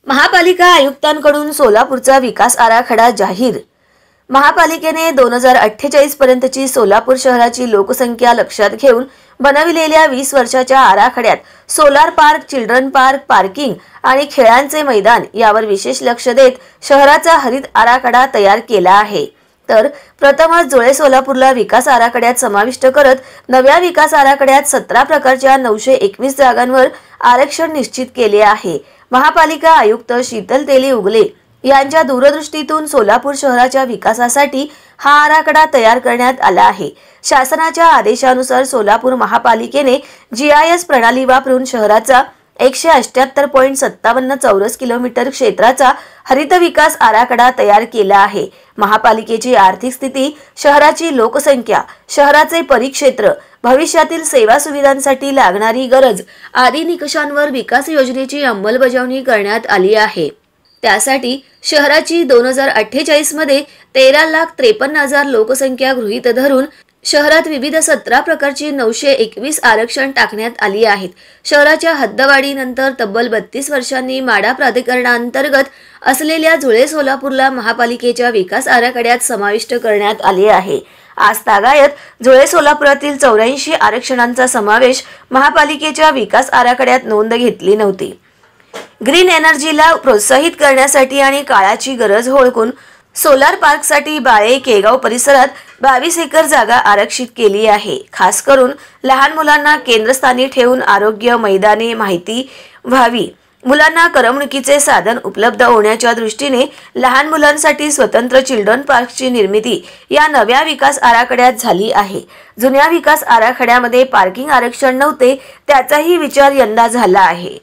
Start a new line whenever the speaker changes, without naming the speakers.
महापालिका आयुक्तांकडून सोलापूरचा विकास आराखडा जाहीर। महापालिकेने 2048 पर्यंतची सोलापूर शहराची लोकसंख्या लक्षात घेऊन बनविलेल्या 20 वर्षाच्या आराखड्यात solar park, children park, parking आणि खेळांचे मैदान यावर विशेष लक्ष देत शहराचा हरित आराखडा तयार केला आहे। तर प्रथमच जुळे सोलापूरला विकास आराखड्यात समाविष्ट करत नव्या विकास आराखड्यात 17 प्रकारच्या 921 जागांवर आरक्षण निश्चित केले आहे। महापालिका आयुक्त शीतल तेली उगले यांच्या दूरदृष्टीतून सोलापूर शहराच्या विकासासाठी हा आराखडा तयार करण्यात आला आहे। शासनाच्या आदेशानुसार सोलापूर महापालिकेने GIS प्रणाली वापरून शहराचा 178.57 चौरस किलोमीटर क्षेत्राचा हरित विकास आराखडा तयार केला आहे। महापालिकेची आर्थिक स्थिती, शहराची लोकसंख्या, शहराचे परिक्षेत्र, भविष्यातील सेवा सुविधांसाठी लागणारी गरज आदी निकषांवर विकास योजनेची अंमलबजावणी करण्यात आली आहे। त्यासाठी शहराची 2048 मध्ये 13,53,000 लोकसंख्या गृहीत धरून शहरात विविध 17 प्रकारची 921 आरक्षण टाकण्यात आली आहेत। शहराच्या हद्दवाढीनंतर तब्बल 32 वर्षांनी माडा प्राधिकरणांतर्गत असलेल्या जुळे सोलापूरला महापालिकेच्या विकास आराखड्यात समाविष्ट करण्यात आले आहे। आज तागायत जुळे सोलापुरातील 84 आरक्षणांचा समावेश महापालिकेच्या विकास आराखड्यात नोंद घेतली नव्हती। ग्रीन एनर्जीला प्रोत्साहित करण्यासाठी आणि काळाची गरज ओळखून सोलार पार्कसाठी बाळे केगाव परिसरात 22 एकर जागा आरक्षित केली आहे। खास करून लहान मुलांना केंद्रस्थानी ठेवून आरोग्य, मैदाने, माहिती व्हावी, मुलांना करमणुकीचे साधन उपलब्ध होण्याच्या दृष्टीने लहान मुलांसाठी स्वतंत्र चिल्ड्रन पार्कची निर्मिती या नव्या विकास आराखड्यात झाली आहे। जुन्या विकास आराखड्यामध्ये पार्किंग आरक्षण नव्हते, त्याचाही विचार यंदा झाला आहे।